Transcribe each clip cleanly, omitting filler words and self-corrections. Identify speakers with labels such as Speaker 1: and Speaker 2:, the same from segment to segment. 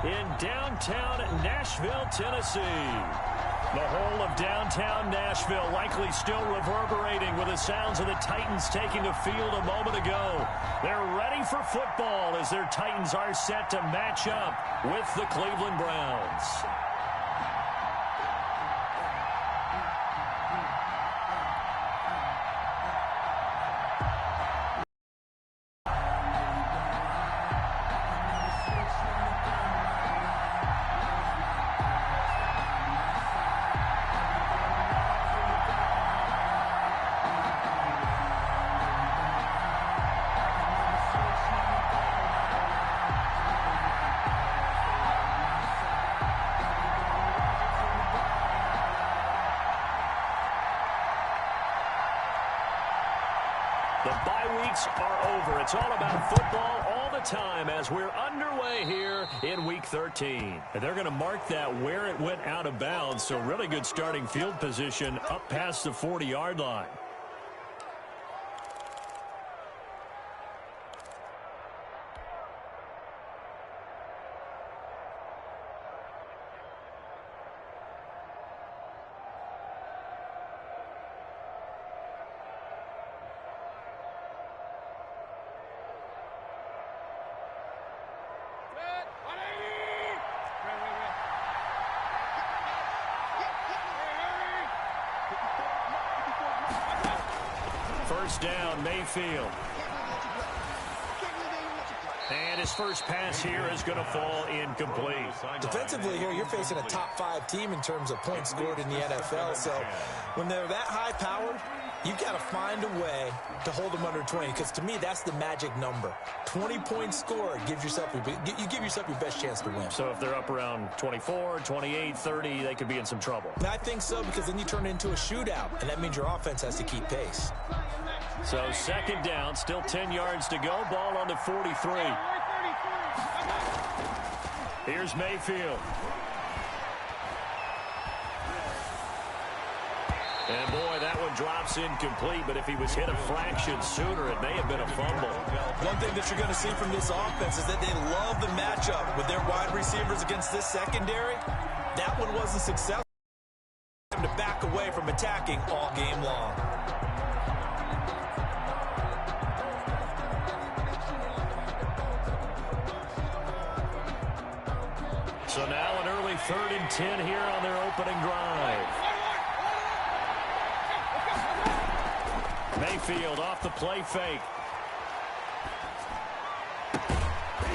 Speaker 1: in downtown Nashville, Tennessee. The whole of downtown Nashville likely still reverberating with the sounds of the Titans taking a field a moment ago. They're ready for football as their Titans are set to match up with the Cleveland Browns. The bye weeks are over. It's all about football all the time as we're underway here in Week 13. And they're going to mark that where it went out of bounds, so really good starting field position up past the 40-yard line. First down, Mayfield. And his first pass here is going to fall incomplete.
Speaker 2: Defensively here, you're facing a top 5 team in terms of points scored in the NFL. So when they're that high-powered, you've got to find a way to hold them under 20. Because to me, that's the magic number. 20 points scored gives yourself you give yourself your best chance to win.
Speaker 1: So if they're up around 24, 28, 30, they could be in some trouble.
Speaker 2: And I think so, because then you turn it into a shootout, and that means your offense has to keep pace.
Speaker 1: So second down, still 10 yards to go. Ball on the 43. Here's Mayfield. And boy, that one drops incomplete, but if he was hit a fraction sooner, it may have been a fumble.
Speaker 2: One thing that you're going to see from this offense is that they love the matchup with their wide receivers against this secondary. That one wasn't successful. To back away from attacking all game long.
Speaker 1: So now an early 3rd and 10 here on their opening drive. Mayfield off the play fake.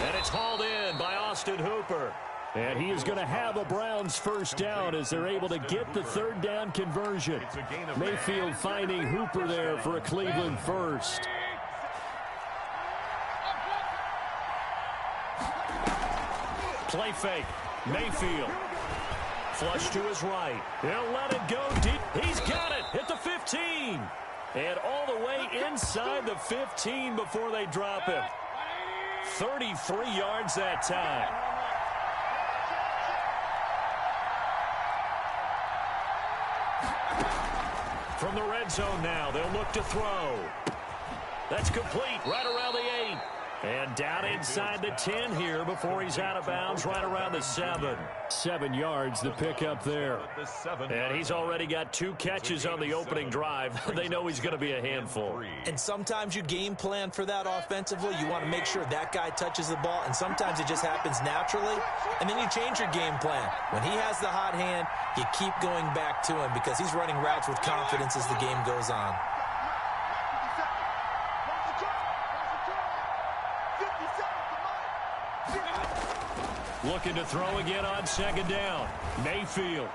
Speaker 1: And it's hauled in by Austin Hooper. And he is going to have a Browns first down as they're able to get the 3rd down conversion. Mayfield finding Hooper there for a Cleveland first. Play fake. Mayfield. Flush to his right. He'll let it go deep. He's got it at the 15. And all the way inside the 15 before they drop him. 33 yards that time. From the red zone now, they'll look to throw. That's complete right around the 8. And down inside the 10 here before he's out of bounds right around the 7. 7 yards, the pickup there. And he's already got 2 catches on the opening drive. They know he's going to be a handful.
Speaker 2: And sometimes you game plan for that offensively. You want to make sure that guy touches the ball, and sometimes it just happens naturally. And then you change your game plan. When he has the hot hand, you keep going back to him because he's running routes with confidence as the game goes on.
Speaker 1: Looking to throw again on 2nd down. Mayfield.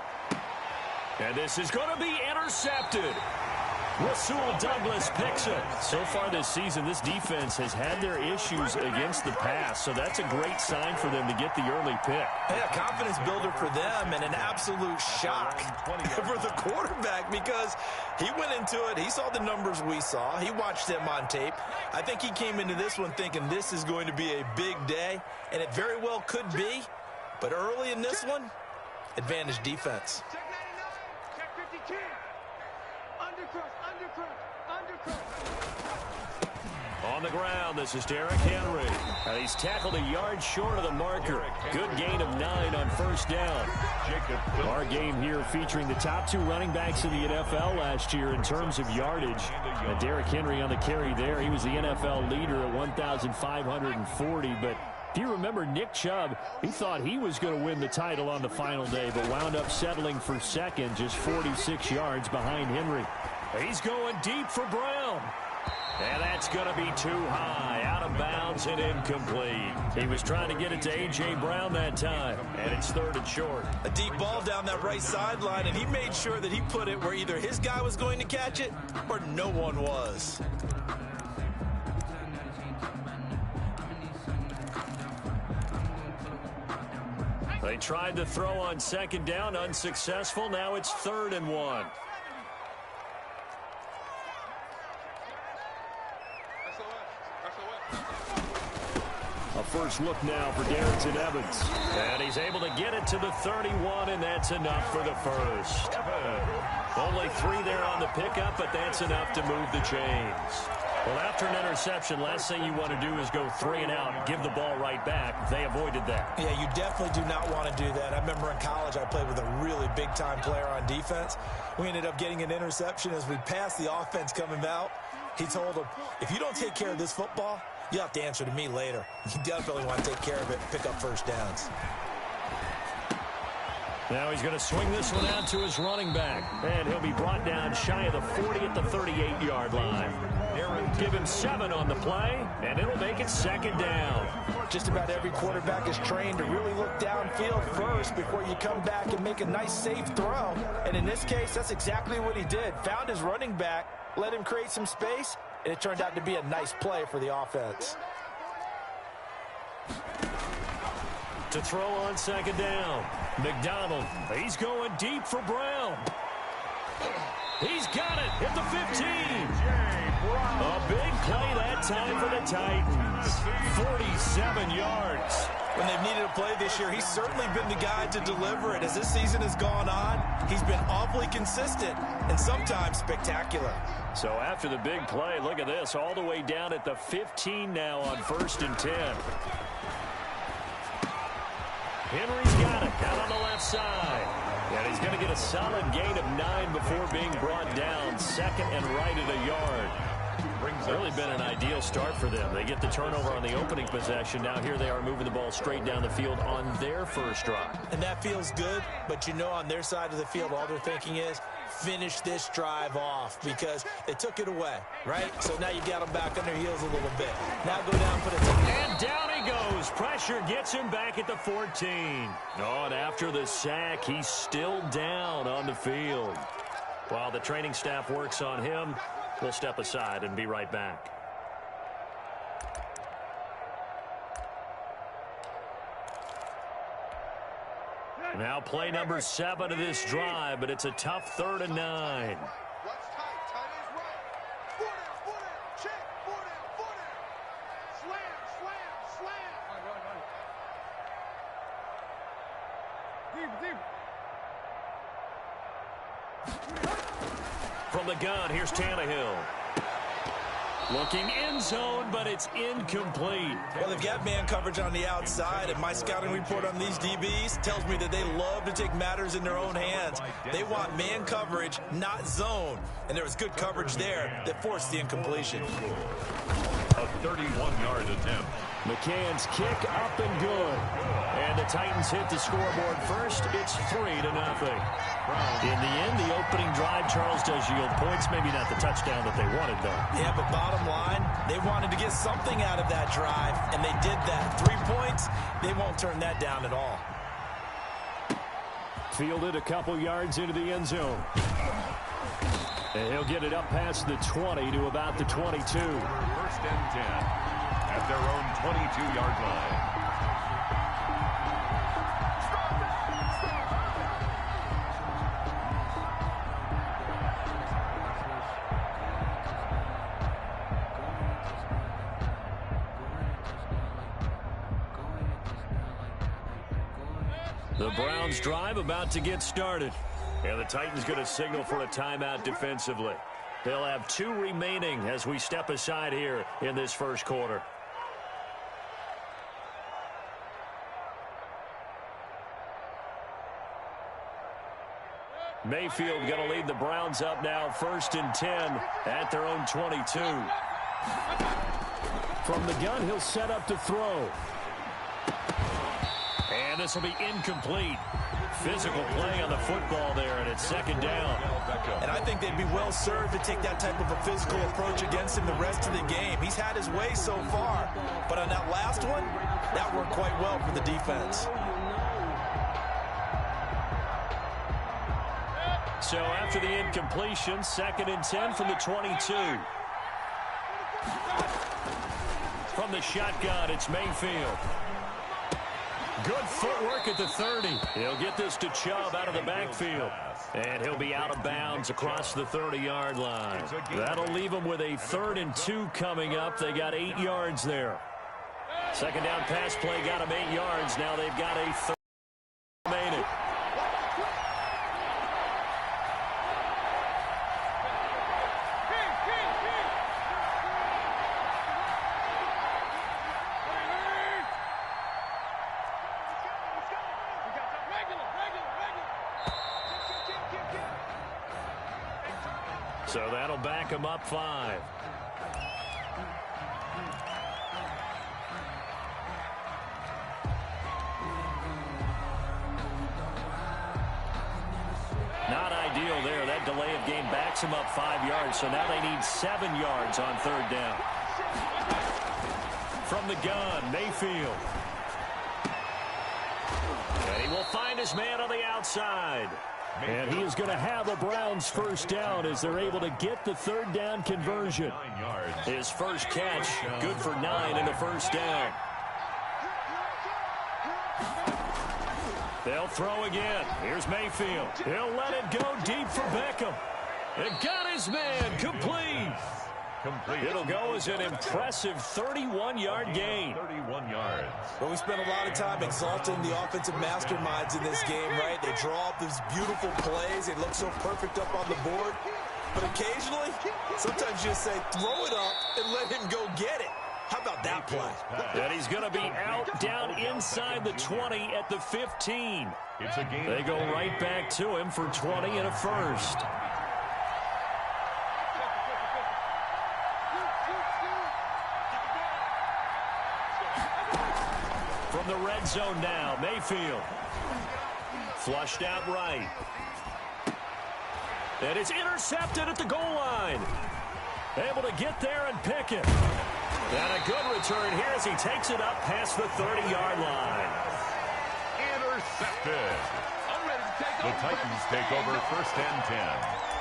Speaker 1: And this is going to be intercepted. Rasul Douglas picks it. So far this season, this defense has had their issues against the pass, so that's a great sign for them to get the early pick.
Speaker 2: Yeah, confidence builder for them and an absolute shock for the quarterback because he went into it. He saw the numbers we saw. He watched them on tape. I think he came into this one thinking this is going to be a big day, and it very well could be. But early in this one, advantage defense.
Speaker 3: Check 52. Undercross.
Speaker 1: On the ground, this is Derrick Henry. He's tackled a yard short of the marker. Good gain of 9 on first down. Our game here featuring the top 2 running backs in the NFL last year in terms of yardage. Derrick Henry on the carry there. He was the NFL leader at 1,540. But if you remember Nick Chubb, he thought he was going to win the title on the final day, but wound up settling for second, just 46 yards behind Henry. He's going deep for Brown. And that's going to be too high, out of bounds and incomplete. He was trying to get it to A.J. Brown that time, and it's 3rd and short.
Speaker 2: A deep ball down that right sideline, and he made sure that he put it where either his guy was going to catch it or no one was.
Speaker 1: They tried to throw on 2nd down, unsuccessful. Now it's 3rd and 1. A first look now for Darrington Evans. And he's able to get it to the 31, and that's enough for the first. Only 3 there on the pickup, but that's enough to move the chains. Well, after an interception, last thing you want to do is go 3 and out and give the ball right back. They avoided that.
Speaker 2: Yeah, you definitely do not want to do that. I remember in college I played with a really big-time player on defense. We ended up getting an interception as we passed the offense coming out. He told him, if you don't take care of this football, you'll have to answer to me later. You definitely want to take care of it, pick up first downs.
Speaker 1: Now he's going to swing this one out to his running back. And he'll be brought down shy of the 40 at the 38-yard line. Give him 7 on the play, and it'll make it 2nd down.
Speaker 2: Just about every quarterback is trained to really look downfield first before you come back and make a nice, safe throw. And in this case, that's exactly what he did. Found his running back, let him create some space, and it turned out to be a nice play for the offense.
Speaker 1: To throw on 2nd down. McDonald, he's going deep for Brown. He's got it at the 15. A big play that time for the Titans. 47 yards.
Speaker 2: When they've needed a play this year, he's certainly been the guy to deliver it. As this season has gone on, he's been awfully consistent and sometimes spectacular.
Speaker 1: So after the big play, look at this, all the way down at the 15 now on 1st and 10. Henry's got it out on the left side. And he's going to get a solid gain of 9 before being brought down. 2nd and right at a yard. It's really been an ideal start for them. They get the turnover on the opening possession. Now here they are moving the ball straight down the field on their first drive.
Speaker 2: And that feels good, but you know on their side of the field, all they're thinking is, finish this drive off because they took it away, right? So now you got them back on their heels a little bit. Now go down, put it down.
Speaker 1: And down he goes. Pressure gets him back at the 14. Oh, and after the sack, he's still down on the field. While the training staff works on him, we'll step aside and be right back. Now play number 7 of this drive, but it's a tough 3rd and 9. From the gun, here's Tannehill. Looking end zone, but it's incomplete.
Speaker 2: Well, they've got man coverage on the outside, and my scouting report on these DBs tells me that they love to take matters in their own hands. They want man coverage, not zone. And there was good coverage there that forced the incompletion.
Speaker 3: A 31-yard attempt.
Speaker 1: McCann's kick up and good. And the Titans hit the scoreboard first. It's 3-0. In the end, the opening drive, Charles, does yield points. Maybe not the touchdown that they wanted, though.
Speaker 2: Yeah, but bottom line, they wanted to get something out of that drive, and they did that. 3 points, they won't turn that down at all.
Speaker 1: Fielded a couple yards into the end zone. And he'll get it up past the 20 to about the 22.
Speaker 3: 1st and 10 at their own 22-yard line.
Speaker 1: The Browns drive about to get started. And the Titans going to signal for a timeout defensively. They'll have 2 remaining as we step aside here in this first quarter. Mayfield going to lead the Browns up now, 1st and 10 at their own 22. From the gun, he'll set up to throw. And this will be incomplete. Physical play on the football there, and it's 2nd down.
Speaker 2: And I think they'd be well served to take that type of a physical approach against him the rest of the game. He's had his way so far, but on that last one, that worked quite well for the defense.
Speaker 1: So after the incompletion, 2nd and 10 from the 22. From the shotgun, it's Mayfield. Good footwork at the 30. He'll get this to Chubb out of the backfield. And he'll be out of bounds across the 30-yard line. That'll leave him with a 3rd and 2 coming up. They got 8 yards there. 2nd down pass play got them 8 yards. Now they've got a 3rd remaining. So that'll back him up 5. Not ideal there. That delay of game backs him up 5 yards. So now they need 7 yards on 3rd down. From the gun, Mayfield. And he will find his man on the outside. And he is going to have a Browns 1st down as they're able to get the 3rd down conversion. His first catch, good for 9 in the 1st down. They'll throw again. Here's Mayfield. He'll let it go deep for Beckham. And got his man complete. It'll go as an impressive 31-yard gain.
Speaker 2: 31 yards. Well, we spent a lot of time exalting the offensive masterminds in this game, right? They draw up these beautiful plays. They look so perfect up on the board. But occasionally, sometimes you just say, throw it up and let him go get it. How about that play?
Speaker 1: And he's going to be out down inside the 20 at the 15. They go right back to him for 20 and a 1st. From the red zone now, Mayfield. Flushed out right. And it's intercepted at the goal line. Able to get there and pick it. And a good return here as he takes it up past the 30-yard line.
Speaker 3: Intercepted. The Titans take over 1st and 10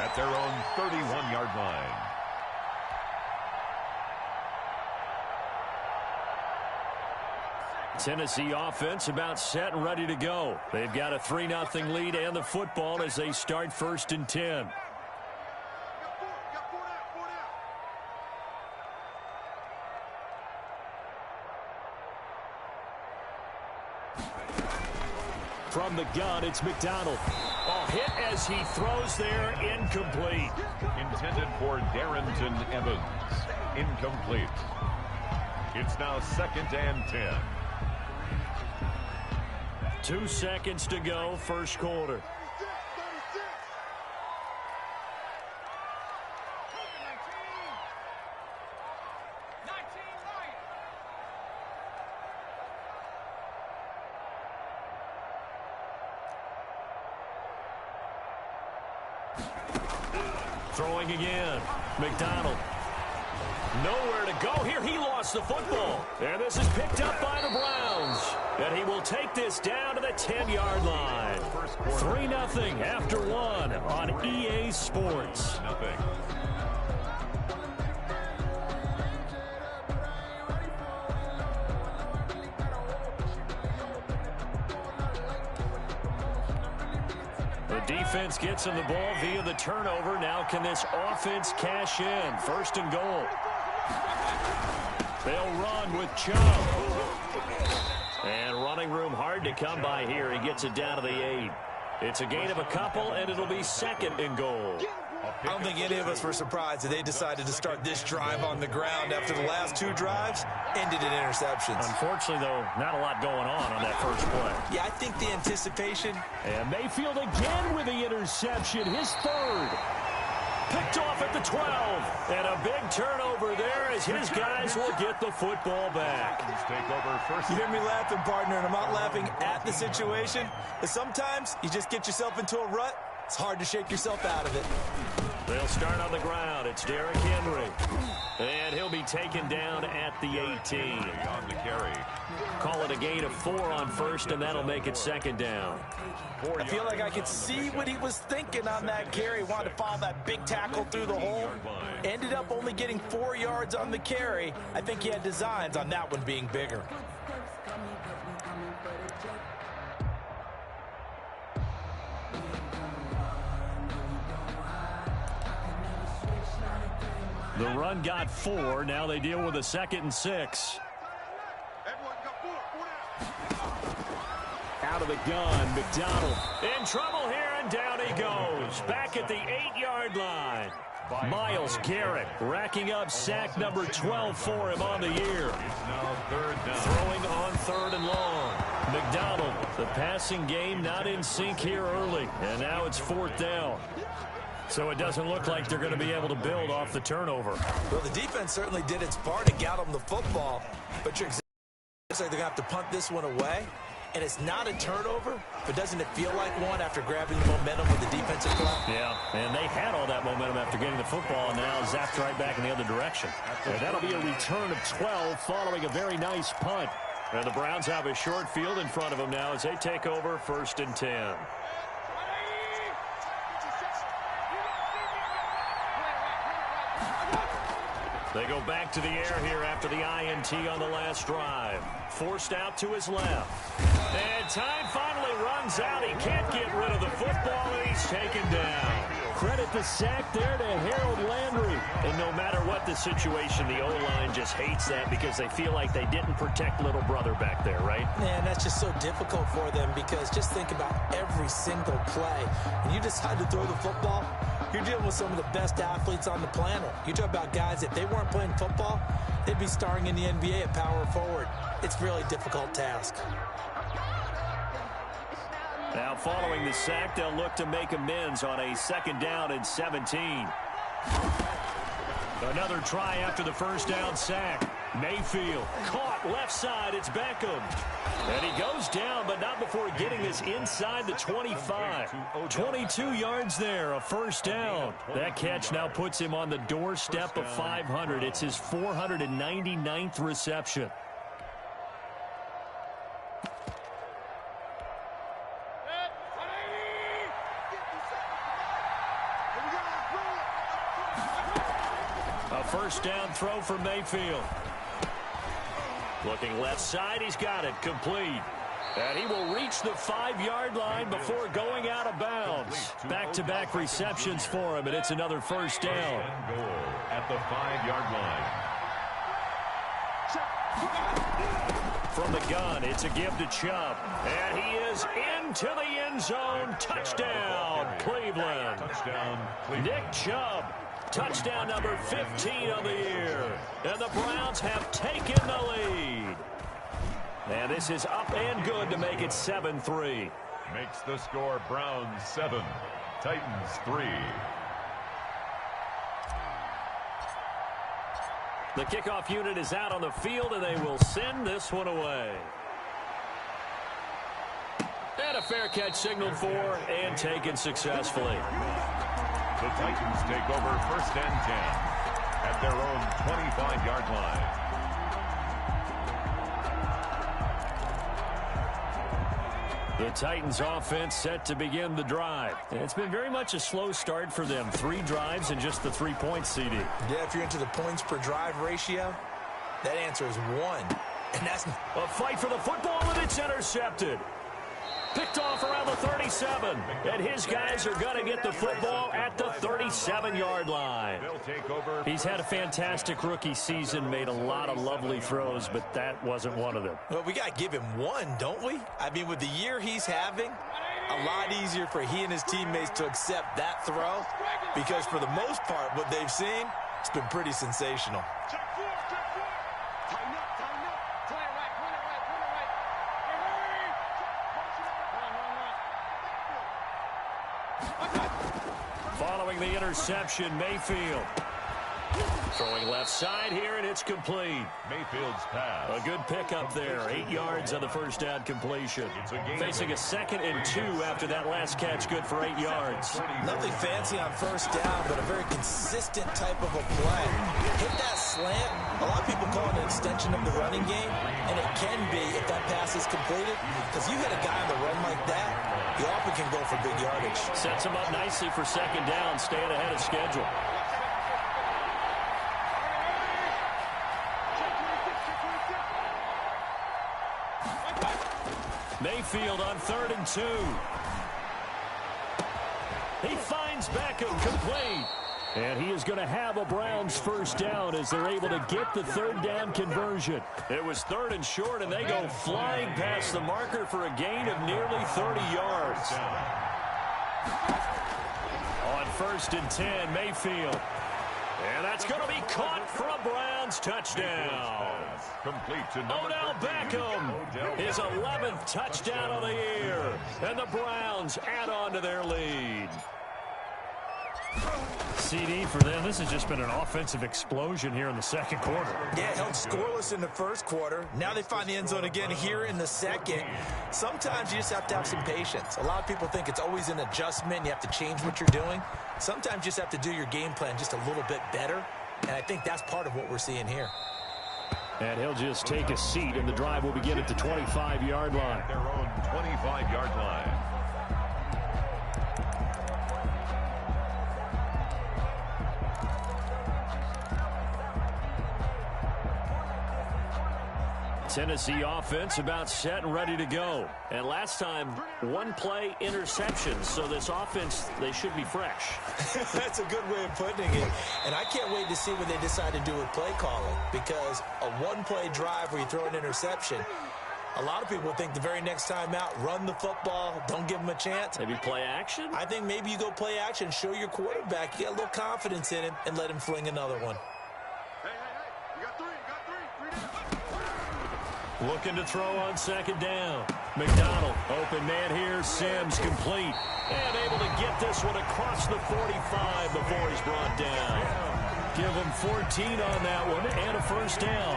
Speaker 3: at their own 31-yard line.
Speaker 1: Tennessee offense about set and ready to go. They've got a 3-0 lead and the football as they start 1st and 10. From the gun, it's McDonald. A hit as he throws there, incomplete.
Speaker 3: Intended for Darrington Evans. Incomplete. It's now 2nd and 10.
Speaker 1: 2 seconds to go, first quarter. Throwing again. McDonald. Nowhere to go here. He lost the football. And this is picked up by the Browns. And he will take this down to the 10-yard line. 3-0 after 1 on EA Sports. The defense gets him the ball via the turnover. Now can this offense cash in? 1st and goal. They'll run with Chubb. And running room hard to come by here. He gets it down to the 8. It's a gain of a couple, and it'll be 2nd and goal.
Speaker 2: I don't think any of us were surprised that they decided to start this drive on the ground after the last 2 drives ended in interceptions.
Speaker 1: Unfortunately, though, not a lot going on that first play.
Speaker 2: Yeah, I think the anticipation.
Speaker 1: And Mayfield again with the interception, his 3rd. Picked off at the 12. And a big turnover there as his guys will get the football back.
Speaker 3: Take over first.
Speaker 2: You hear me laughing, partner, and I'm not laughing at the situation. But sometimes you just get yourself into a rut. It's hard to shake yourself out of it.
Speaker 1: They'll start on the ground. It's Derrick Henry. And he'll be taken down at the 18.
Speaker 3: On the carry.
Speaker 1: Call it a gain of 4 on first, and that'll make it 2nd down.
Speaker 2: I feel like I could see what he was thinking on that carry. Wanted to follow that big tackle through the hole. Ended up only getting 4 yards on the carry. I think he had designs on that one being bigger.
Speaker 1: The run got 4. Now they deal with a 2nd and 6. Out of the gun, McDonald in trouble here, and down he goes. Back at the 8-yard line. Myles Garrett racking up sack number 12 for him on the year.
Speaker 3: Now 3rd down.
Speaker 1: Throwing on 3rd and long. McDonald, the passing game not in sync here early, and now it's 4th down. So it doesn't look like they're going to be able to build off the turnover.
Speaker 2: Well, the defense certainly did its part to get them the football, but you're exactly right. They're going to have to punt this one away. And it's not a turnover, but doesn't it feel like one after grabbing the momentum with the defensive play?
Speaker 1: Yeah, and they had all that momentum after getting the football, and now zapped right back in the other direction. And that'll be a return of 12 following a very nice punt. And the Browns have a short field in front of them now as they take over 1st and 10. They go back to the air here after the INT on the last drive. Forced out to his left. And time finally runs out. He can't get rid of the football, and he's taken down. Credit the sack there to Harold Landry. And no matter what the situation, the O-line just hates that because they feel like they didn't protect little brother back there, right?
Speaker 2: Man, that's just so difficult for them because just think about every single play. When you decide to throw the football, you're dealing with some of the best athletes on the planet. You talk about guys, if they weren't playing football, they'd be starring in the NBA at power forward. It's a really difficult task.
Speaker 1: Now following the sack, they'll look to make amends on a 2nd down and 17. Another try after the 1st down sack. Mayfield caught left side. It's Beckham. And he goes down, but not before getting this inside the 25. 22 yards there, a 1st down. That catch now puts him on the doorstep of 500. It's his 499th reception. A 1st down throw for Mayfield. Looking left side, he's got it complete. And he will reach the 5-yard line before going out of bounds. Back-to-back receptions for him, and it's another 1st down.
Speaker 3: Goal at the 5-yard line.
Speaker 1: From the gun, it's a give to Chubb. And he is into the end zone. Touchdown, Cleveland.
Speaker 3: Touchdown, Cleveland.
Speaker 1: Nick Chubb. Touchdown number 15 of the year. And the Browns have taken the lead. And this is up and good to make it 7-3.
Speaker 3: Makes the score Browns 7, Titans 3.
Speaker 1: The kickoff unit is out on the field, and they will send this one away. And a fair catch signaled for and taken successfully.
Speaker 3: The Titans take over 1st and 10 at their own 25-yard line.
Speaker 1: The Titans offense set to begin the drive. And it's been very much a slow start for them. 3 drives and just the 3 points, CD.
Speaker 2: Yeah, if you're into the points per drive ratio, that answer is 1. And that's
Speaker 1: a fight for the football, and it's intercepted. Picked off around the 37. And his guys are going to get the football at the 37-yard line. He's had a fantastic rookie season, made a lot of lovely throws, but that wasn't one of them.
Speaker 2: Well, we got to give him 1, don't we? I mean, with the year he's having, a lot easier for he and his teammates to accept that throw because for the most part, what they've seen, it's been pretty sensational.
Speaker 1: Following the interception, Mayfield. Throwing left side here, and it's complete.
Speaker 3: Mayfield's pass.
Speaker 1: A good pickup there. 8 yards on the first down completion. Facing a 2nd and 2 after that last catch. Good for 8 yards.
Speaker 2: Nothing fancy on first down, but a very consistent type of a play. Hit that slant. A lot of people call it an extension of the running game, and it can be if that pass is completed. Because you hit a guy on the run like that, he often can go for big yardage.
Speaker 1: Sets him up nicely for 2nd down, staying ahead of schedule. Mayfield on 3rd and 2. He finds Beckham complete. And he is going to have a Browns first down as they're able to get the 3rd down conversion. It was 3rd and short, and they go flying past the marker for a gain of nearly 30 yards. On 1st and 10, Mayfield. And that's going to be caught for a Browns touchdown.
Speaker 3: Complete to
Speaker 1: Odell Beckham, his 11th touchdown of the year. And the Browns add on to their lead.
Speaker 4: CD for them. This has just been an offensive explosion here in the 2nd quarter.
Speaker 2: Yeah, held scoreless in the 1st quarter. Now they find the end zone again here in the 2nd. Sometimes you just have to have some patience. A lot of people think it's always an adjustment. You have to change what you're doing. Sometimes you just have to do your game plan just a little bit better. And I think that's part of what we're seeing here.
Speaker 1: And he'll just take a seat, and the drive will begin at the 25-yard line.
Speaker 3: Their own 25-yard line.
Speaker 1: Tennessee offense about set and ready to go. And last time, 1 play interception. So this offense, they should be fresh.
Speaker 2: That's a good way of putting it. And I can't wait to see what they decide to do with play calling. Because a 1-play drive where you throw an interception, a lot of people think the very next time out, run the football, don't give them a chance.
Speaker 1: Maybe play action?
Speaker 2: I think maybe you go play action, show your quarterback, you get a little confidence in him, and let him fling another one.
Speaker 1: Looking to throw on 2nd down. McDonald, open man here. Sims complete. And able to get this one across the 45 before he's brought down. Give him 14 on that one and a first down.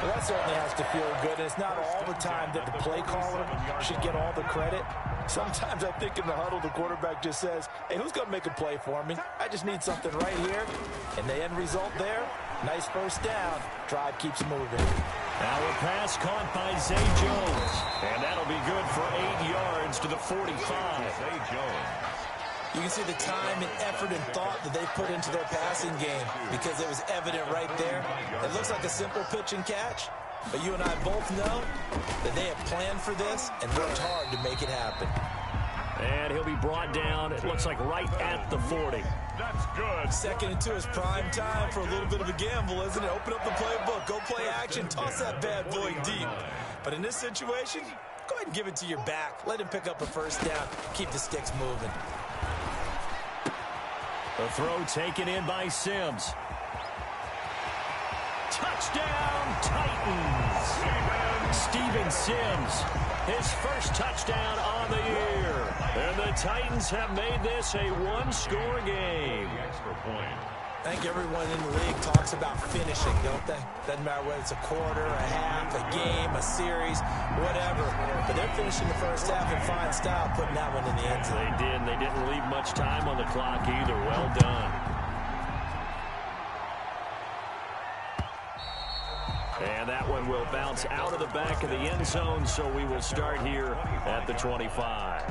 Speaker 2: Well, that certainly has to feel good. And it's not all the time that the play caller should get all the credit. Sometimes I think in the huddle, the quarterback just says, hey, who's going to make a play for me? I just need something right here. And the end result there, nice first down. Drive keeps moving.
Speaker 1: Now a pass caught by Zay Jones. And that'll be good for 8 yards to the 45.
Speaker 3: Zay Jones.
Speaker 2: You can see the time and effort and thought that they put into their passing game because it was evident right there. It looks like a simple pitch and catch, but you and I both know that they have planned for this and worked hard to make it happen.
Speaker 1: And he'll be brought down, it looks like right at the 40.
Speaker 3: That's good.
Speaker 2: 2nd and 2 is prime time for a little bit of a gamble, isn't it? Open up the playbook, go play action, toss that bad boy deep. But in this situation, go ahead and give it to your back. Let him pick up a first down, keep the sticks moving.
Speaker 1: The throw taken in by Sims. Touchdown, Titans. Steven Sims, his first touchdown on the year. And the Titans have made this a 1-score game.
Speaker 3: Extra point.
Speaker 2: I think everyone in the league talks about finishing, don't they? Doesn't matter whether it's a quarter, a half, a game, a series, whatever. But they're finishing the first half in fine style, putting that one in the end zone.
Speaker 1: They did, and they didn't leave much time on the clock either. Well done. And that one will bounce out of the back of the end zone, so we will start here at the 25.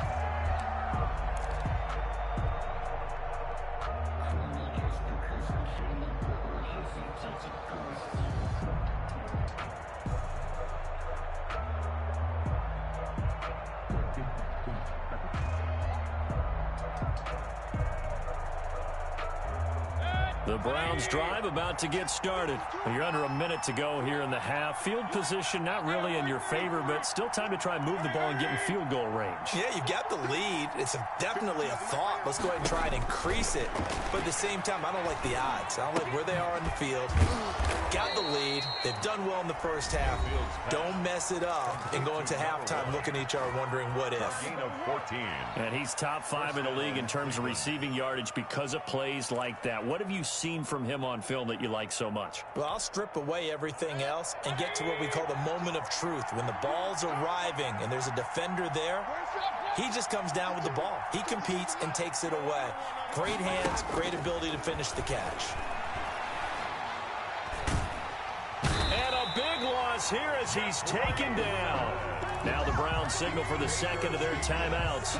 Speaker 1: The Browns drive about to get started. You're under a minute to go here in the half. Field position not really in your favor, but still time to try and move the ball and get in field goal range. Yeah, you've got the lead. It's definitely a thought. Let's go ahead and try and increase it. But at the same time, I don't like the odds. I don't like where they are on the field. Got the lead. They've done well in the first half. Don't mess it up and go into halftime looking at each other wondering what if.
Speaker 3: Gain of 14.
Speaker 1: And he's top 5 in the league in terms of receiving yardage because of plays like that. What have you seen from him on film that you like so much?
Speaker 2: Well, I'll strip away everything else and get to what we call the moment of truth. When the ball's arriving and there's a defender there, he just comes down with the ball. He competes and takes it away. Great hands, great ability to finish the catch.
Speaker 1: And a big loss here as he's taken down. Now the Browns signal for the second of their timeouts,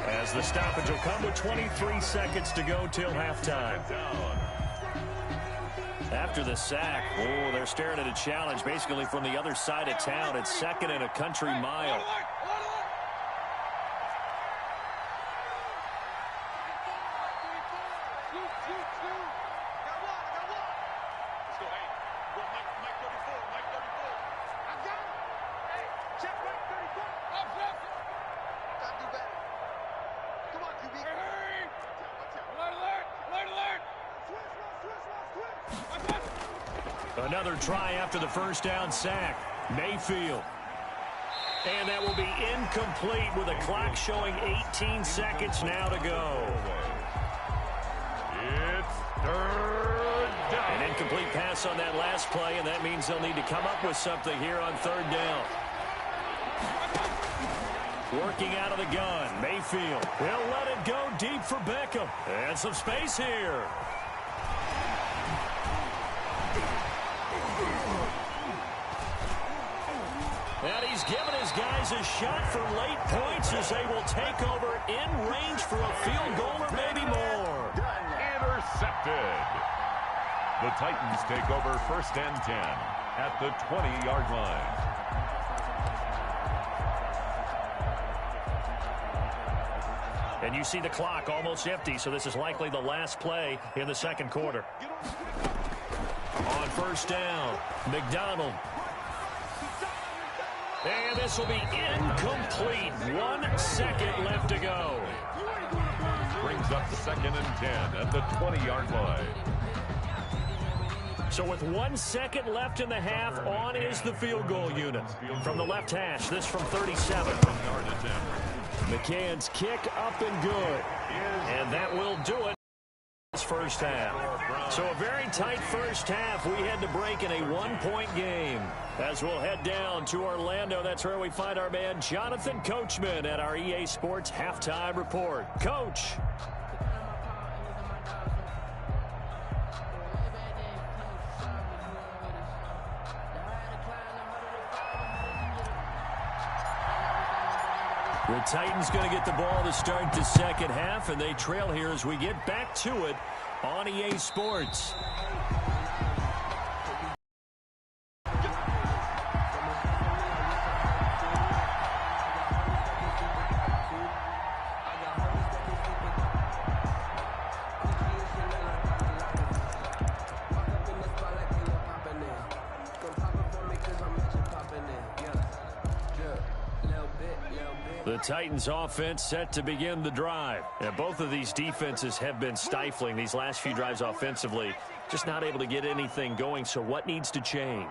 Speaker 1: as the stoppage will come with 23 seconds to go till halftime. After the sack, they're staring at a challenge basically from the other side of town. It's second and a country mile. Another try after the first down sack. Mayfield. And that will be incomplete with a clock showing 18 seconds now to go.
Speaker 3: It's third down.
Speaker 1: An incomplete pass on that last play, and that means they'll need to come up with something here on third down. Working out of the gun, Mayfield. He'll let it go deep for Beckham. And some space here. And he's given his guys a shot for late points as they will take over in range for a field goal or maybe more.
Speaker 3: Intercepted. The Titans take over first and 10 at the 20-yard line.
Speaker 1: And you see the clock almost empty, so this is likely the last play in the second quarter. On first down, McDonald. And this will be incomplete. 1 second left to go.
Speaker 3: Brings up second and 10 at the 20-yard line.
Speaker 1: So with 1 second left in the half, on is the field goal unit. From the left hash, this from 37. McCann's kick up and good. And that will do it. First half. So a very tight first half. We had to break in a 1-point game. As we'll head down to Orlando, that's where we find our man Jonathan Coachman at our EA Sports Halftime Report. Coach. The Titans going to get the ball to start the second half, and they trail here as we get back to it on EA Sports. The Titans offense set to begin the drive. And both of these defenses have been stifling these last few drives offensively. Just not able to get anything going, so what needs to change?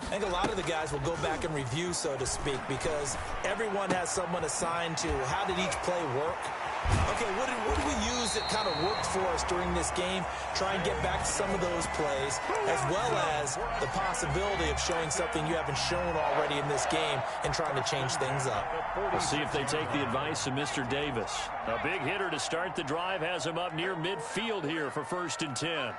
Speaker 1: I think a lot of the guys will go back and review, so to speak, because everyone has someone assigned to how did each play work. Okay, what did we use that kind of worked for us during this game? Try and get back to some of those plays, as well as the possibility of showing something you haven't shown already in this game and trying to change things up. We'll see if they take the advice of Mr. Davis. A big hitter to start the drive has him up near midfield here for first and 10.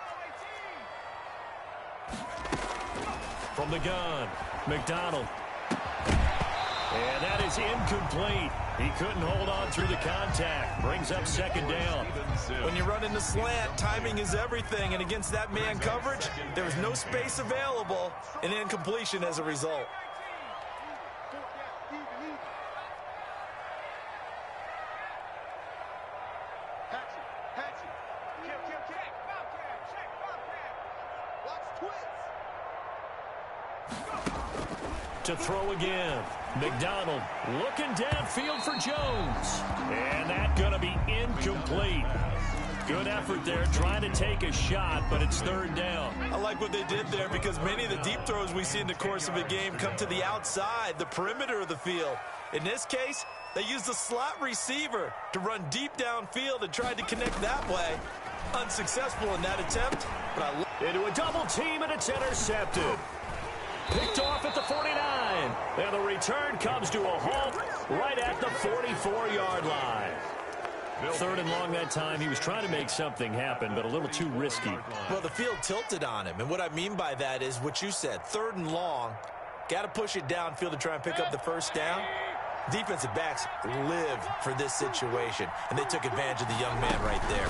Speaker 1: From the gun, McDonald. And that is incomplete. He couldn't hold on through the contact. Brings up second down. When you run in the slant, timing is everything. And against that man coverage, there was no space available, and incompletion as a result. To throw again. McDonald looking downfield for Jones. And that's going to be incomplete. Good effort there, trying to take a shot, but it's third down.
Speaker 2: I like what they did there because many of the deep throws we see in the course of a game come to the outside, the perimeter of the field. In this case, they used the slot receiver to run deep downfield and tried to connect that way. Unsuccessful in that attempt, but
Speaker 1: into a double team, and it's intercepted. Picked off at the 49. And the return comes to a halt right at the 44-yard line. Third and long that time. He was trying to make something happen, but a little too risky.
Speaker 2: Well, the field tilted on him, and what I mean by that is what you said. Third and long, got to push it downfield to try and pick up the first down. Defensive backs live for this situation, and they took advantage of the young man right there.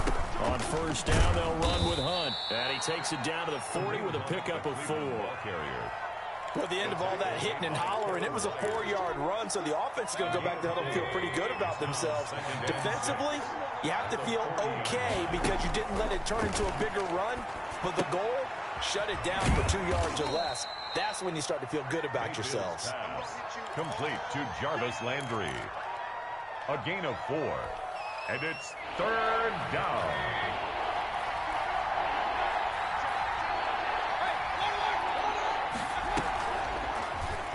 Speaker 1: On first down, they'll run with Hunt. And he takes it down to the 40 with a pickup of 4.
Speaker 2: Well, the end of all that hitting and hollering, it was a 4-yard run, so the offense is going to go back to huddle and feel pretty good about themselves. Defensively, you have to feel okay because you didn't let it turn into a bigger run, but the goal, shut it down for 2 yards or less. That's when you start to feel good about yourselves.
Speaker 3: Complete to Jarvis Landry. A gain of 4, and it's third down.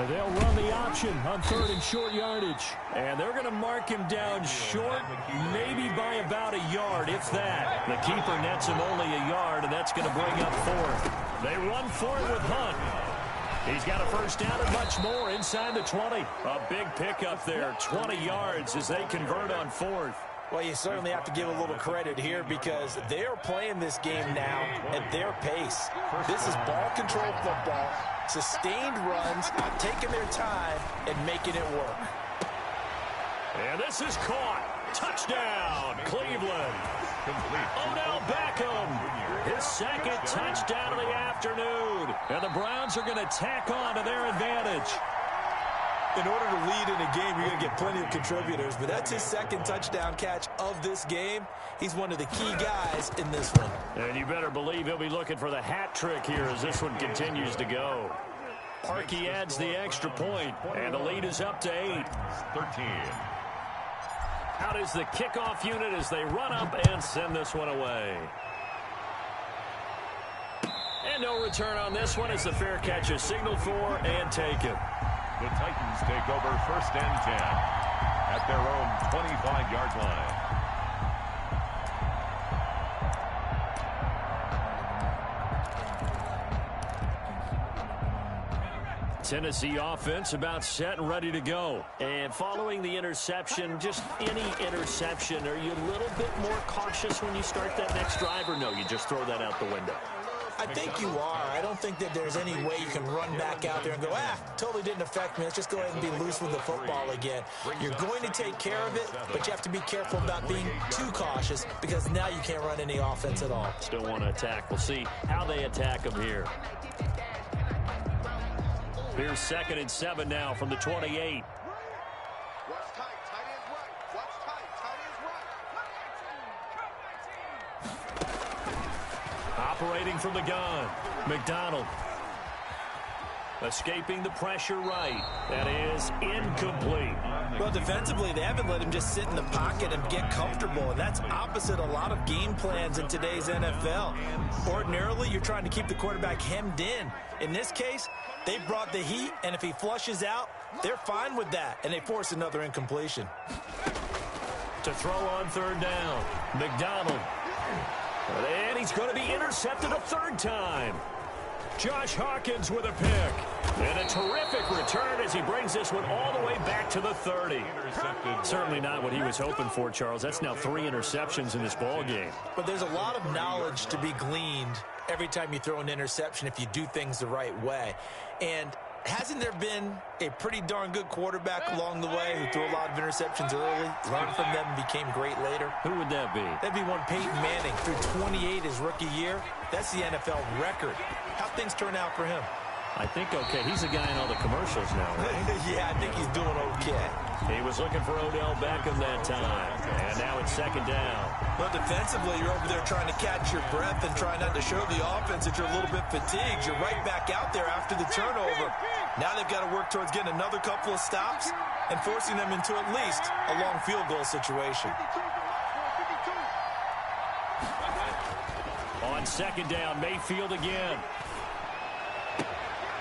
Speaker 1: They'll run the option on third and short yardage. And they're going to mark him down short, maybe by about a yard, if that. The keeper nets him only a yard, and that's going to bring up fourth. They run for it with Hunt. He's got a first down and much more inside the 20. A big pickup there, 20 yards as they convert on fourth.
Speaker 2: Well, you certainly have to give a little credit here because they are playing this game now at their pace. This is ball control football, sustained runs, taking their time and making it work.
Speaker 1: And this is caught. Touchdown, Cleveland. Odell Beckham, his second touchdown of the afternoon. And the Browns are going to tack on to their advantage.
Speaker 2: In order to lead in a game, you're going to get plenty of contributors, but that's his second touchdown catch of this game. He's one of the key guys in this one.
Speaker 1: And you better believe he'll be looking for the hat trick here as this one continues to go. Parkey adds the extra point, and the lead is up to 8.
Speaker 3: 13.
Speaker 1: Out is the kickoff unit as they run up and send this one away. And no return on this one as the fair catch is signaled for and taken.
Speaker 3: The Titans take over first and 10 at their own 25-yard line.
Speaker 1: Tennessee offense about set and ready to go. And following the interception, just any interception, are you a little bit more cautious when you start that next drive, or no, you just throw that out the window?
Speaker 2: I think you are. I don't think that there's any way you can run back out there and go, totally didn't affect me. Let's just go ahead and be loose with the football again. You're going to take care of it, but you have to be careful about being too cautious because now you can't run any offense at all.
Speaker 1: Still want to attack. We'll see how they attack them here. Here's 2nd and 7 now from the 28. Operating from the gun, McDonald. Escaping the pressure right. That is incomplete.
Speaker 2: Well, defensively, they haven't let him just sit in the pocket and get comfortable, and that's opposite a lot of game plans in today's NFL. Ordinarily, you're trying to keep the quarterback hemmed in. In this case, they brought the heat, and if he flushes out, they're fine with that, and they force another incompletion.
Speaker 1: To throw on third down, McDonald. And he's going to be intercepted a third time. Josh Hawkins with a pick. And a terrific return as he brings this one all the way back to the 30. Certainly not what he was hoping for, Charles. That's now 3 interceptions in this ball game.
Speaker 2: But there's a lot of knowledge to be gleaned every time you throw an interception if you do things the right way. And hasn't there been a pretty darn good quarterback along the way who threw a lot of interceptions early, learned from them, and became great later?
Speaker 1: Who would that be?
Speaker 2: That'd be one Peyton Manning, threw 28 his rookie year. That's the NFL record. How'd things turn out for him?
Speaker 1: I think okay. He's a guy in all the commercials now, right?
Speaker 2: Yeah, I think he's doing okay.
Speaker 1: He was looking for Odell Beckham that time. And now it's 2nd down.
Speaker 2: But defensively, you're over there trying to catch your breath and try not to show the offense that you're a little bit fatigued. You're right back out there after the turnover. Now they've got to work towards getting another couple of stops and forcing them into at least a long field goal situation.
Speaker 1: On second down, Mayfield again.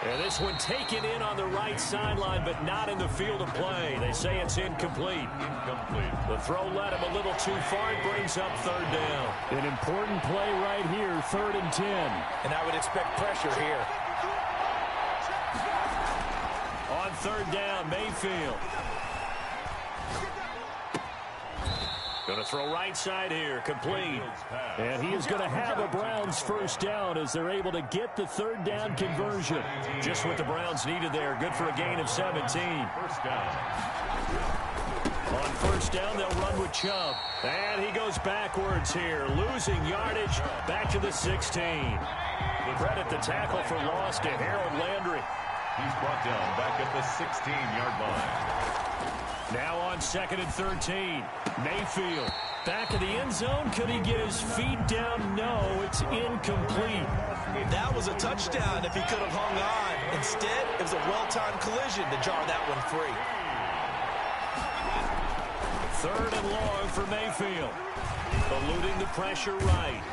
Speaker 1: And this one taken in on the right sideline, but not in the field of play. They say it's incomplete. The throw led him a little too far. It brings up third down.
Speaker 4: An important play right here, 3rd and 10.
Speaker 2: And I would expect pressure here.
Speaker 1: On third down, Mayfield. Going to throw right side here, complete.
Speaker 4: And he is going to have a Browns first down as they're able to get the 3rd down conversion.
Speaker 1: Just what the Browns needed there. Good for a gain of 17.
Speaker 3: First down.
Speaker 1: On first down, they'll run with Chubb. And he goes backwards here, losing yardage back to the 16. Credit the tackle for loss to Harold Landry.
Speaker 3: He's brought down back at the 16-yard line.
Speaker 1: Now on 2nd and 13. Mayfield back of the end zone. Could he get his feet down? No, it's incomplete.
Speaker 2: That was a touchdown if he could have hung on. Instead, it was a well-timed collision to jar that one free.
Speaker 1: 3rd and long for Mayfield. Eluding the pressure right.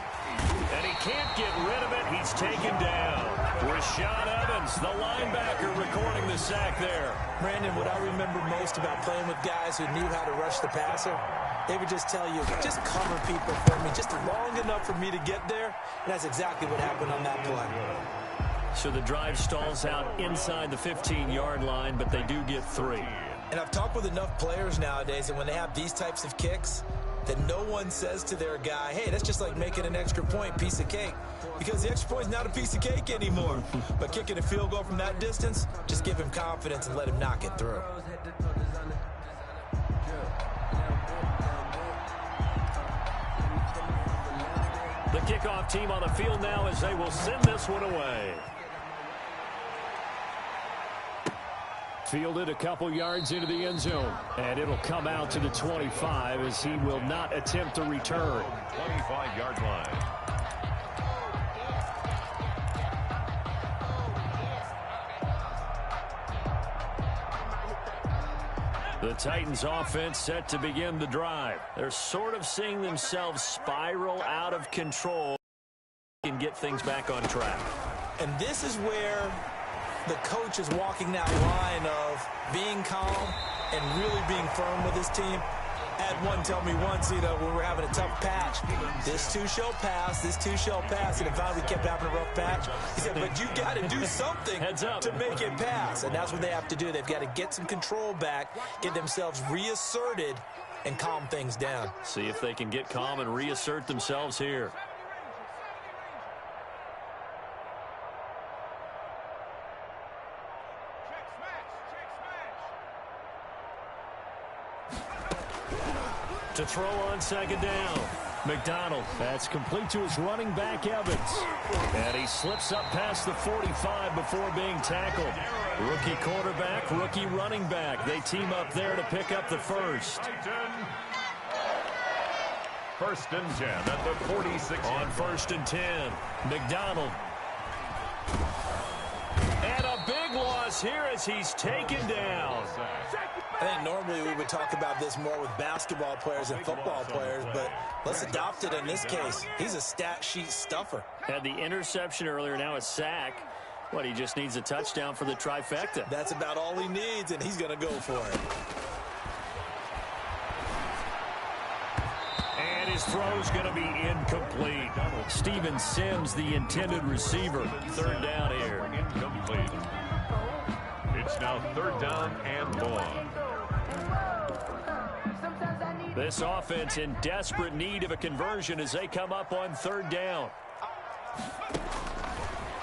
Speaker 1: And he can't get rid of it. He's taken down. Rashad Evans, the linebacker, recording the sack there.
Speaker 2: Brandon, what I remember most about playing with guys who knew how to rush the passer, they would just tell you, just cover people for me, just long enough for me to get there. And that's exactly what happened on that play.
Speaker 1: So the drive stalls out inside the 15-yard line, but they do get 3.
Speaker 2: And I've talked with enough players nowadays that when they have these types of kicks, that no one says to their guy, hey, that's just like making an extra point, piece of cake. Because the extra point is not a piece of cake anymore. But kicking a field goal from that distance, just give him confidence and let him knock it through.
Speaker 1: The kickoff team on the field now as they will send this one away.
Speaker 4: Fielded a couple yards into the end zone. And it'll come out to the 25 as he will not attempt to return.
Speaker 3: 25-yard line.
Speaker 1: The Titans offense set to begin the drive. They're sort of seeing themselves spiral out of control and get things back on track.
Speaker 2: And this is where the coach is walking that line of being calm and really being firm with his team. I had one tell me once, when we were having a tough patch, this too shall pass, this too shall pass. And if we kept having a rough patch, he said, but you got to do something to make it pass. And that's what they have to do. They've got to get some control back, get themselves reasserted, and calm things down.
Speaker 1: See if they can get calm and reassert themselves here. To throw on second down. McDonald.
Speaker 4: That's complete to his running back, Evans.
Speaker 1: And he slips up past the 45 before being tackled. Rookie quarterback, rookie running back. They team up there to pick up the first.
Speaker 3: 1st and 10 at the 46.
Speaker 1: On 1st and 10, McDonald. And a big loss here as he's taken down.
Speaker 2: I think normally we would talk about this more with basketball players and football players, but let's adopt it in this case. He's a stat sheet stuffer.
Speaker 1: Had the interception earlier, now a sack. What, he just needs a touchdown for the trifecta.
Speaker 2: That's about all he needs, and he's going to go for it.
Speaker 1: And his throw's going to be incomplete. Steven Sims, the intended receiver. 3rd down here.
Speaker 3: Incomplete. It's now 3rd down and 1.
Speaker 1: This offense in desperate need of a conversion as they come up on 3rd down.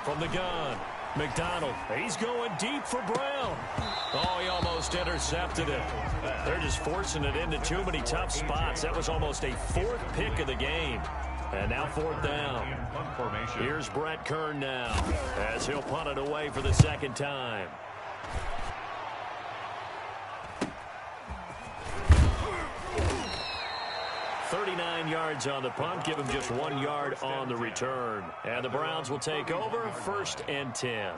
Speaker 1: From the gun, McDonald. He's going deep for Brown. Oh, he almost intercepted it. They're just forcing it into too many tough spots. That was almost a 4th pick of the game. And now 4th down. Here's Brett Kern now as he'll punt it away for the 2nd time. 39 yards on the punt, give him just 1 yard on the return. And the Browns will take over, 1st and 10.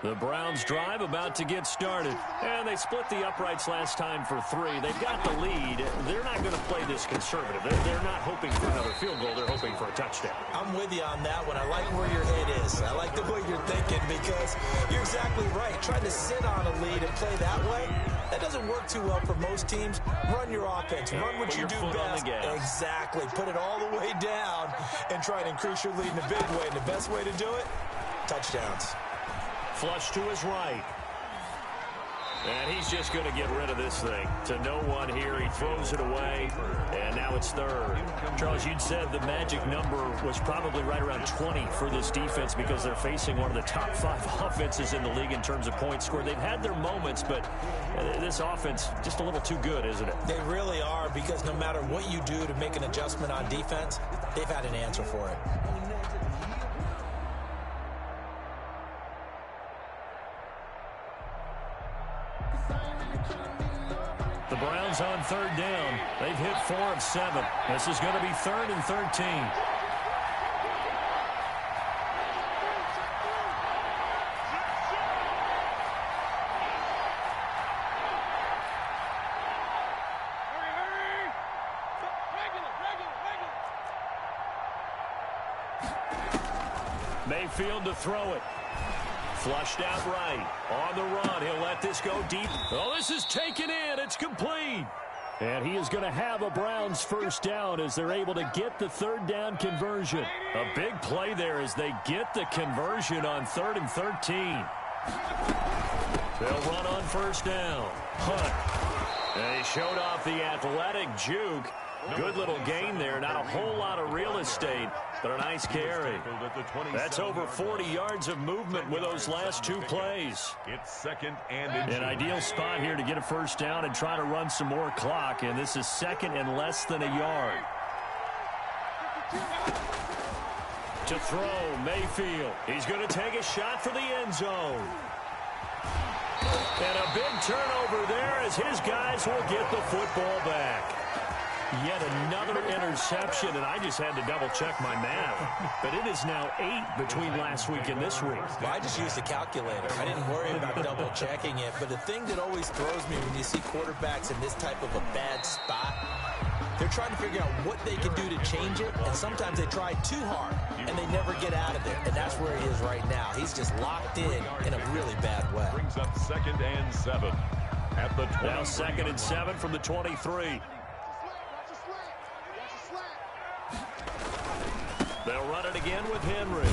Speaker 1: The Browns drive about to get started. And they split the uprights last time for 3. They've got the lead. They're not going to play this conservative. They're not hoping for another field goal. They're hoping for a touchdown.
Speaker 2: I'm with you on that one. I like where your head is. I like the way you're thinking because you're exactly right. Trying to sit on a lead and play that way, that doesn't work too well for most teams. Run your offense. Run what you do best. Exactly. Put it all the way down and try to increase your lead in a big way. And the best way to do it, touchdowns.
Speaker 1: Flush to his right. And he's just going to get rid of this thing. To no one here. He throws it away. And now it's 3rd. Charles, you'd said the magic number was probably right around 20 for this defense because they're facing one of the top 5 offenses in the league in terms of points scored. They've had their moments, but this offense just a little too good, isn't it?
Speaker 2: They really are because no matter what you do to make an adjustment on defense, they've had an answer for it.
Speaker 1: The Browns on 3rd down. They've hit 4 of 7. This is going to be 3rd and 13. Mayfield to throw it. Flushed out right. On the run. He'll let this go deep. Oh, this is taken in. It's complete. And he is going to have a Browns 1st down as they're able to get the 3rd down conversion. A big play there as they get the conversion on 3rd and 13. They'll run on 1st down. Hunt. And he showed off the athletic juke. Good little gain there. Not a whole lot of real estate, but a nice carry. That's over 40 yards of movement with those last 2 plays.
Speaker 3: It's 2nd and
Speaker 1: an ideal spot here to get a 1st down and try to run some more clock, and this is 2nd and less than a yard. To throw, Mayfield. He's going to take a shot for the end zone. And a big turnover there as his guys will get the football back. Yet another interception, and I just had to double-check my math. But it is now 8 between last week and this week.
Speaker 2: Well, I just used a calculator. I didn't worry about double-checking it. But the thing that always throws me when you see quarterbacks in this type of a bad spot, they're trying to figure out what they can do to change it, and sometimes they try too hard, and they never get out of it. And that's where he is right now. He's just locked in a really bad way.
Speaker 3: Brings up 2nd and 7 at the 20.
Speaker 1: Now 2nd and 7 from the 23. They'll run it again with Henry.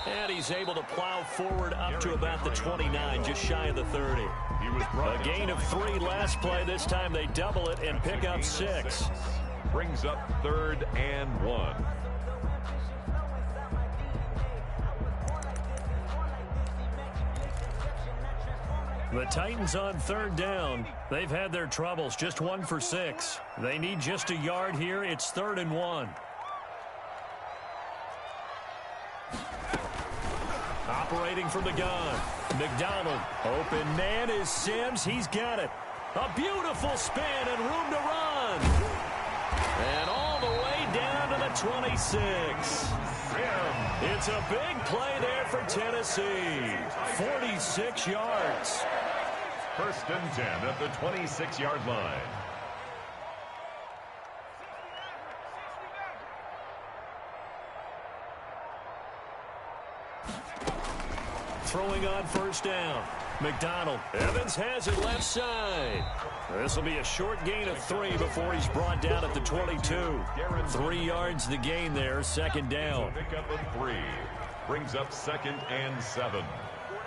Speaker 1: And he's able to plow forward up to about the 29, just shy of the 30. A gain of 3 last play. This time they double it and pick up 6.
Speaker 3: Brings up 3rd and 1.
Speaker 1: The Titans on 3rd down. They've had their troubles, just 1 for 6. They need just a yard here. It's 3rd and 1. Operating from the gun. McDonald. Open man is Sims. He's got it. A beautiful spin and room to run. And all the way down to the 26. It's a big play there for Tennessee. 46 yards.
Speaker 3: 1st and 10 at the 26-yard line.
Speaker 1: Throwing on 1st down. McDonald. Evans has it left side. This will be a short gain of 3 before he's brought down at the 22. 3 yards the gain there, 2nd down.
Speaker 3: Pickup of 3. Brings up 2nd and 7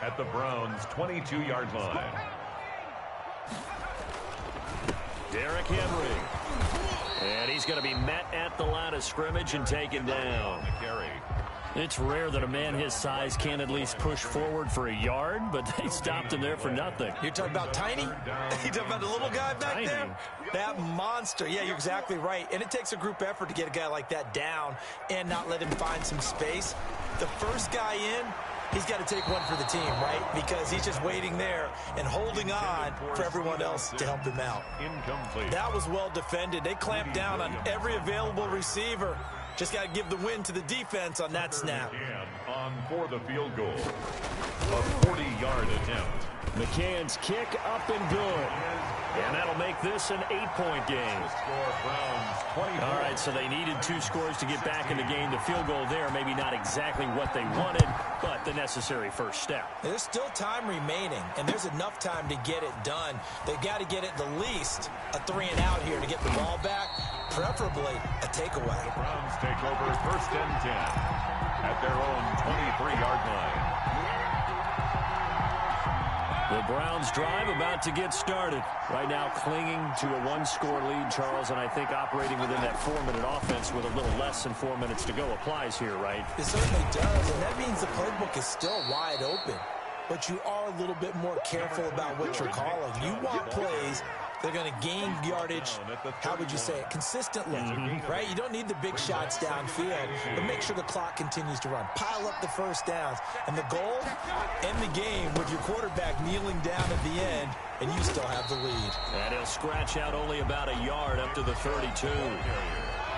Speaker 3: at the Browns' 22-yard line.
Speaker 1: Derrick Henry. And he's going to be met at the line of scrimmage and taken down. It's rare that a man his size can at least push forward for a yard, but they stopped him there for nothing.
Speaker 2: You're talking about Tiny? You're talking about the little guy back there? That monster. Yeah, you're exactly right. And it takes a group effort to get a guy like that down and not let him find some space. The first guy in, He's got to take one for the team, right? Because he's just waiting there and holding on for everyone else to help him out.
Speaker 3: Incomplete.
Speaker 2: That was well defended. They clamped down on every available receiver. Just got to give the win to the defense on that snap.
Speaker 3: On for the field goal. A 40-yard attempt.
Speaker 4: McCann's kick up and good.
Speaker 1: And that'll make this an 8-point game.
Speaker 3: Score Browns 24.
Speaker 1: All right, so they needed 2 scores to get back in the game. The field goal there, maybe not exactly what they wanted, but the necessary first step.
Speaker 2: There's still time remaining, and there's enough time to get it done. They've got to get at the least a 3-and-out here to get the ball back, preferably a takeaway.
Speaker 3: The Browns take over 1st and 10 at their own 23-yard line.
Speaker 1: The Browns drive about to get started. Right now clinging to a 1-score lead, Charles, and I think operating within that 4-minute offense with a little less than 4 minutes to go applies here, right?
Speaker 2: It certainly does, and that means the playbook is still wide open. But you are a little bit more careful about what you're calling. You want plays that are going to gain yardage, how would you say it, consistently, right? You don't need the big shots downfield, but make sure the clock continues to run. Pile up the first downs. And the goal, end the game with your quarterback kneeling down at the end, and you still have the lead.
Speaker 1: And he'll scratch out only about a yard up to the 32.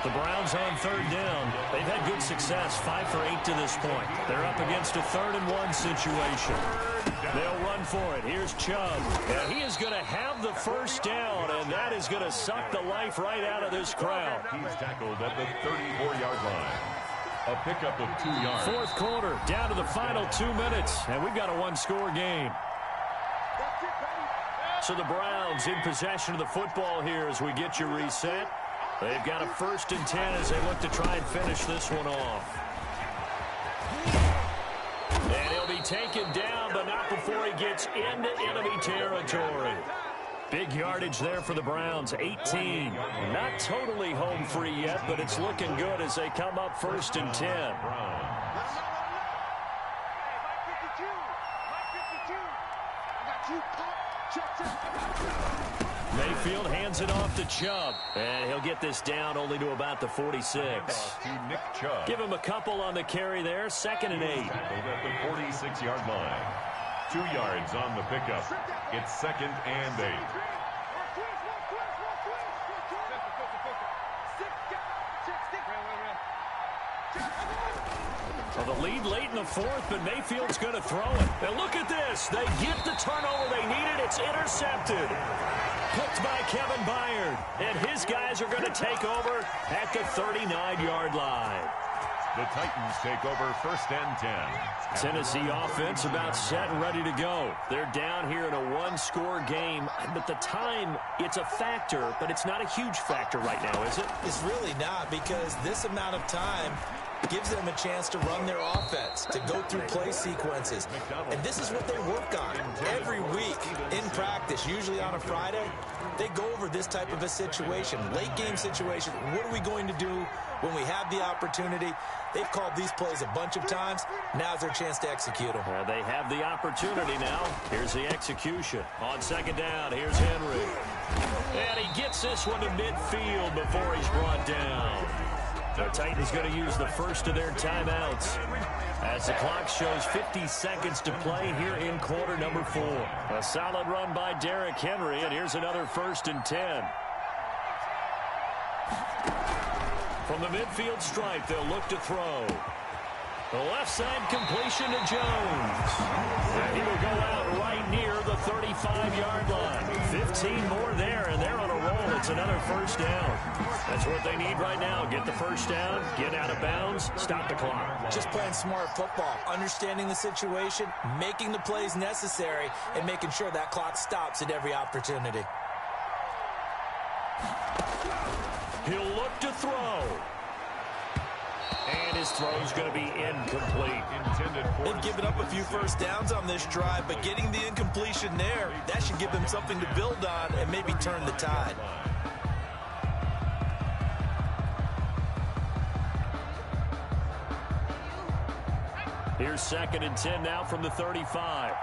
Speaker 1: The Browns on 3rd down. They've had good success, 5 for 8 to this point. They're up against a 3rd-and-1 situation. They'll run for it. Here's Chubb. And he is going to have the first down, and that is going to suck the life right out of this crowd.
Speaker 3: He's tackled at the 34-yard line. A pickup of 2 yards.
Speaker 1: 4th quarter, down to the final 2 minutes, and we've got a 1-score game. So the Browns in possession of the football here as we get you reset. They've got a 1st and 10 as they look to try and finish this one off. And he'll be taken down, but not before he gets into enemy territory. Big yardage there for the Browns, 18. Not totally home free yet, but it's looking good as they come up 1st and 10. Mayfield hands it off to Chubb, and he'll get this down only to about the 46. Give him a couple on the carry there, 2nd and 8.
Speaker 3: At the 46-yard line. 2 yards on the pickup. It's 2nd and 8.
Speaker 1: Well, the lead late in the 4th, but Mayfield's going to throw it. And look at this. They get the turnover they needed. It's intercepted. Picked by Kevin Byard. And his guys are going to take over at the 39-yard line.
Speaker 3: The Titans take over 1st and 10.
Speaker 1: Tennessee offense about set and ready to go. They're down here in a 1-score game. But the time, it's a factor, but it's not a huge factor right now, is it?
Speaker 2: It's really not, because this amount of time gives them a chance to run their offense, to go through play sequences. And this is what they work on every week in practice, usually on a Friday. They go over this type of a situation, late game situation. What are we going to do when we have the opportunity? They've called these plays a bunch of times. Now's their chance to execute them.
Speaker 1: They have the opportunity now. Here's the execution. On 2nd down, here's Henry. And he gets this one to midfield before he's brought down. The Titans going to use the first of their timeouts as the clock shows 50 seconds to play here in quarter number 4. A solid run by Derrick Henry, and here's another 1st and 10. From the midfield stripe, they'll look to throw. The left side completion to Jones. And he will go out right near the 35-yard line. 15 more there, and they're on a roll. It's another 1st down. That's what they need right now. Get the 1st down, get out of bounds, stop the clock.
Speaker 2: Just playing smart football, understanding the situation, making the plays necessary, and making sure that clock stops at every opportunity.
Speaker 1: He'll look to throw. And his throw's going to be incomplete.
Speaker 2: They've given up a few 1st downs on this drive, but getting the incompletion there, that should give them something to build on and maybe turn the tide.
Speaker 1: Here's 2nd and 10 now from the 35.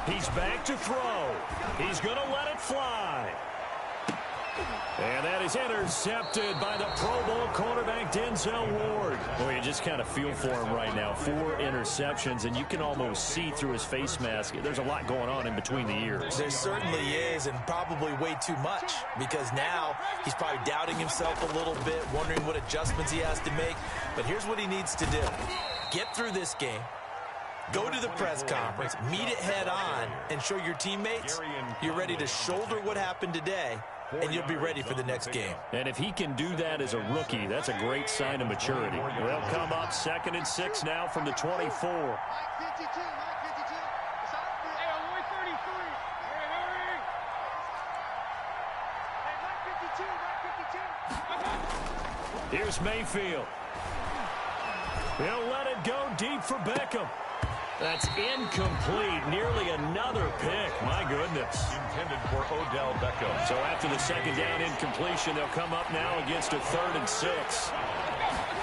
Speaker 1: He's back to throw. He's going to let it fly. And that is intercepted by the Pro Bowl cornerback Denzel Ward. Well, you just kind of feel for him right now. 4 interceptions, and you can almost see through his face mask. There's a lot going on in between the ears.
Speaker 2: There certainly is, and probably way too much, because now he's probably doubting himself a little bit, wondering what adjustments he has to make. But here's what he needs to do. Get through this game. Go to the press conference, meet it head on, and show your teammates you're ready to shoulder what happened today, and you'll be ready for the next game.
Speaker 1: And if he can do that as a rookie, that's a great sign of maturity. They'll come up 2nd and 6 now from the 24. Here's Mayfield. He'll let it go deep for Beckham. That's incomplete. Nearly another pick. My goodness.
Speaker 3: Intended for Odell Beckham.
Speaker 1: So after the 2nd down incompletion, they'll come up now against a 3rd and 6.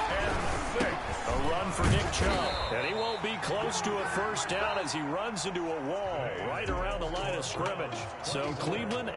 Speaker 3: And 6.
Speaker 1: A run for Nick Chubb. And he won't be close to a 1st down as he runs into a wall right around the line of scrimmage. So Cleveland